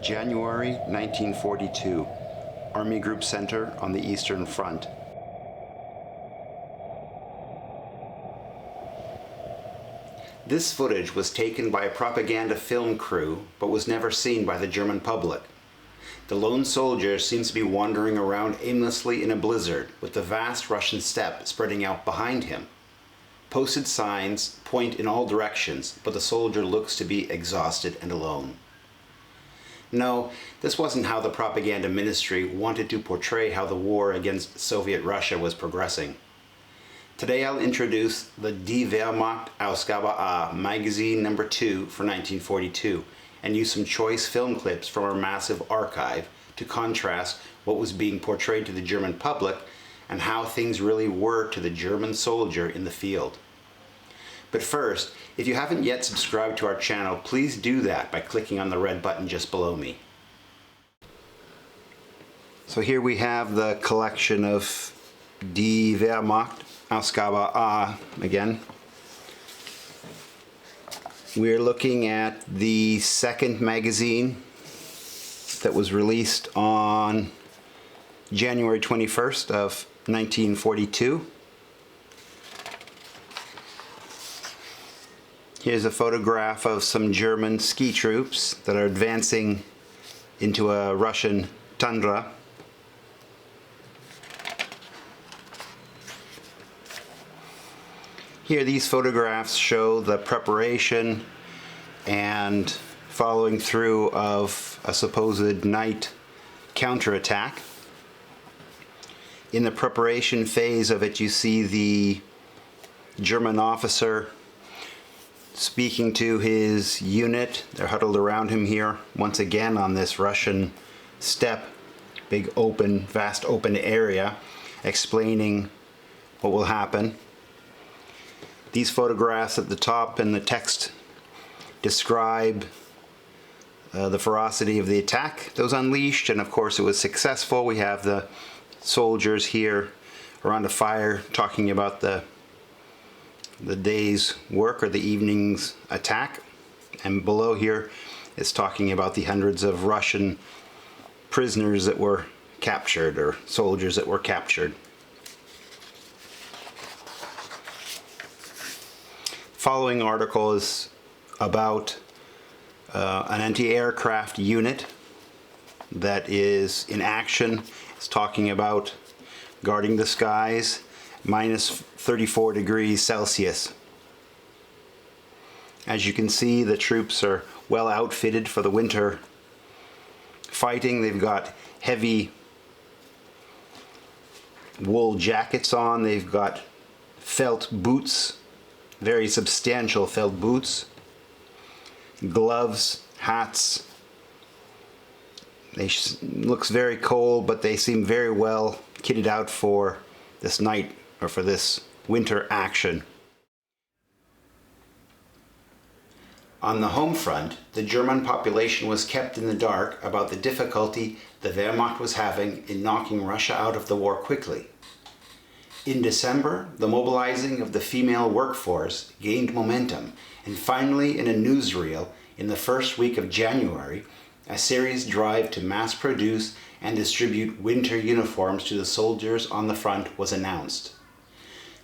January 1942, Army Group Center on the Eastern Front. This footage was taken by a propaganda film crew, but was never seen by the German public. The lone soldier seems to be wandering around aimlessly in a blizzard, with the vast Russian steppe spreading out behind him. Posted signs point in all directions, but the soldier looks to be exhausted and alone. No, this wasn't how the propaganda ministry wanted to portray how the war against Soviet Russia was progressing. Today I'll introduce the Die Wehrmacht Ausgabe A magazine number 2 for 1942 and use some choice film clips from our massive archive to contrast what was being portrayed to the German public and how things really were to the German soldier in the field. But first, if you haven't yet subscribed to our channel, please do that by clicking on the red button just below me. So here we have the collection of Die Wehrmacht Ausgabe A again. We're looking at the second magazine that was released on January 21st of 1942. Here's a photograph of some German ski troops that are advancing into a Russian tundra. Here, these photographs show the preparation and following through of a supposed night counterattack. In the preparation phase of it, you see the German officer speaking to his unit. They're huddled around him here once again on this Russian steppe, big open, vast open area, explaining what will happen. These photographs at the top and the text describe the ferocity of the attack that was unleashed, and of course it was successful. We have the soldiers here around a fire talking about the day's work or the evening's attack, and below here is talking about the hundreds of Russian prisoners that were captured, or soldiers that were captured. Following article is about an anti-aircraft unit that is in action. It's talking about guarding the skies, minus 34 degrees Celsius. As you can see, the troops are well outfitted for the winter fighting. They've got heavy wool jackets on. They've got felt boots, very substantial felt boots, gloves, hats. Looks very cold, but they seem very well kitted out for this night or for this winter action. On the home front, the German population was kept in the dark about the difficulty the Wehrmacht was having in knocking Russia out of the war quickly. In December, the mobilizing of the female workforce gained momentum, and finally, in a newsreel in the first week of January, a serious drive to mass produce and distribute winter uniforms to the soldiers on the front was announced.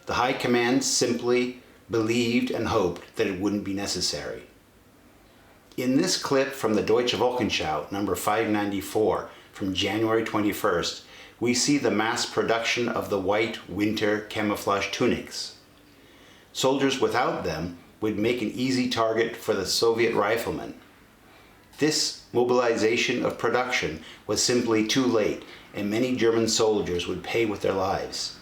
The High Command simply believed and hoped that it wouldn't be necessary. In this clip from the Deutsche Wochenschau, number 594, from January 21st, we see the mass production of the white winter camouflage tunics. Soldiers without them would make an easy target for the Soviet riflemen. This mobilization of production was simply too late, and many German soldiers would pay with their lives.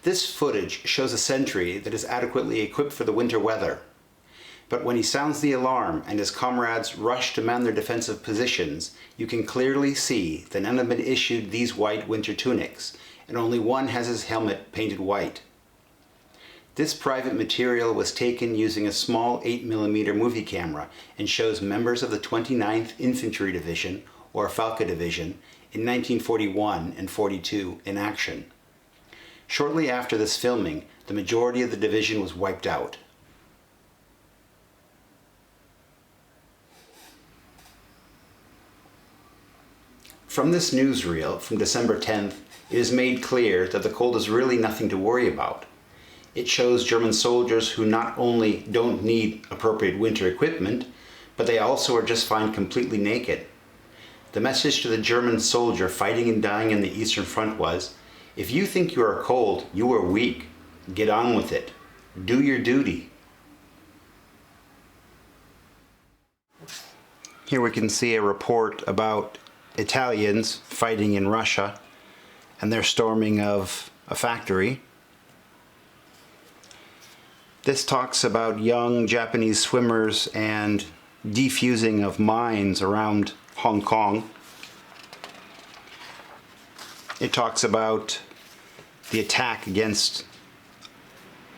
This footage shows a sentry that is adequately equipped for the winter weather. But when he sounds the alarm and his comrades rush to man their defensive positions, you can clearly see that none have been issued these white winter tunics, and only one has his helmet painted white. This private material was taken using a small 8mm movie camera and shows members of the 29th Infantry Division, or Falke Division, in 1941 and 42 in action. Shortly after this filming, the majority of the division was wiped out. From this newsreel from December 10th, it is made clear that the cold is really nothing to worry about. It shows German soldiers who not only don't need appropriate winter equipment, but they also are just fine completely naked. The message to the German soldier fighting and dying in the Eastern Front was, if you think you are cold, you are weak. Get on with it. Do your duty. Here we can see a report about Italians fighting in Russia and their storming of a factory. This talks about young Japanese swimmers and defusing of mines around Hong Kong. It talks about the attack against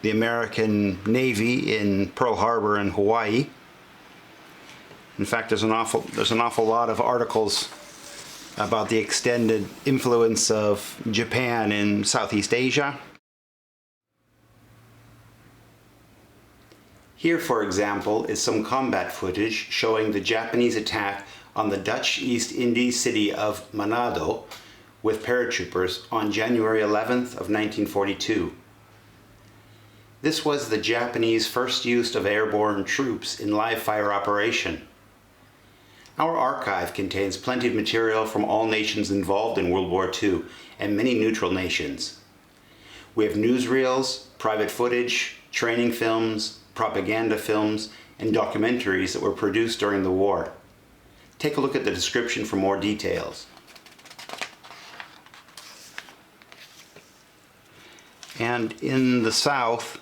the American Navy in Pearl Harbor and Hawaii. In fact, there's an awful lot of articles about the extended influence of Japan in Southeast Asia. Here, for example, is some combat footage showing the Japanese attack on the Dutch East Indies city of Manado with paratroopers on January 11th of 1942. This was the Japanese first use of airborne troops in live fire operation. Our archive contains plenty of material from all nations involved in World War II and many neutral nations. We have newsreels, private footage, training films, propaganda films, and documentaries that were produced during the war. Take a look at the description for more details. And in the South,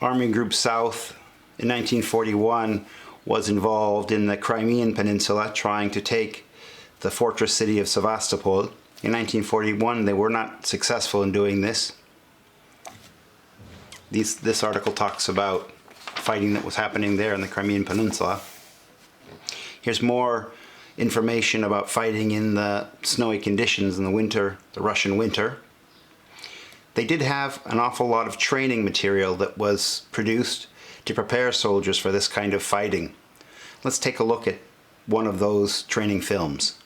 Army Group South in 1941 was involved in the Crimean Peninsula trying to take the fortress city of Sevastopol. In 1941 they were not successful in doing this. This article talks about fighting that was happening there in the Crimean Peninsula. Here's more information about fighting in the snowy conditions in the winter, the Russian winter. They did have an awful lot of training material that was produced to prepare soldiers for this kind of fighting. Let's take a look at one of those training films.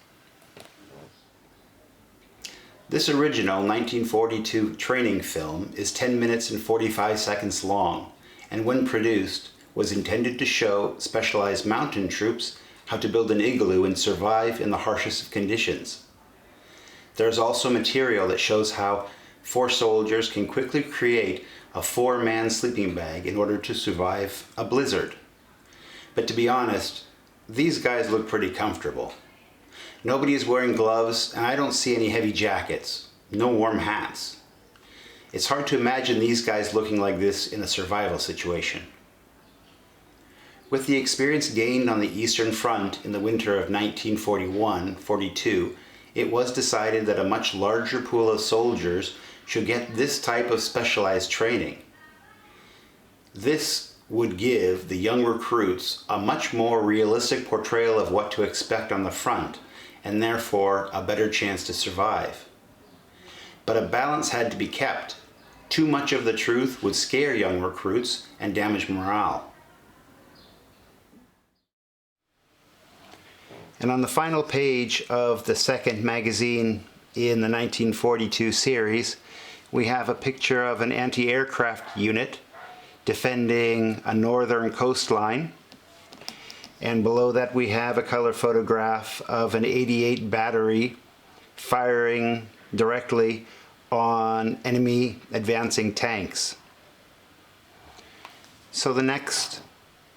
This original 1942 training film is 10 minutes and 45 seconds long, and when produced was intended to show specialized mountain troops how to build an igloo and survive in the harshest of conditions. There is also material that shows how 4 soldiers can quickly create a 4-man sleeping bag in order to survive a blizzard. But to be honest, these guys look pretty comfortable. Nobody is wearing gloves, and I don't see any heavy jackets, no warm hats. It's hard to imagine these guys looking like this in a survival situation. With the experience gained on the Eastern Front in the winter of 1941-42, it was decided that a much larger pool of soldiers should get this type of specialized training. This would give the young recruits a much more realistic portrayal of what to expect on the front, and therefore a better chance to survive. But a balance had to be kept. Too much of the truth would scare young recruits and damage morale. And on the final page of the second magazine in the 1942 series, we have a picture of an anti-aircraft unit defending a northern coastline. And below that we have a color photograph of an 88 battery firing directly on enemy advancing tanks. So the next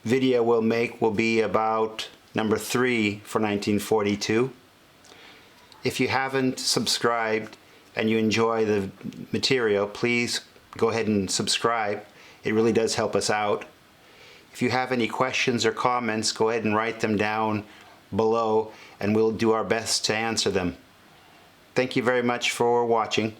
video we'll make will be about number 3 for 1942. If you haven't subscribed and you enjoy the material, please go ahead and subscribe. It really does help us out. If you have any questions or comments, go ahead and write them down below and we'll do our best to answer them. Thank you very much for watching.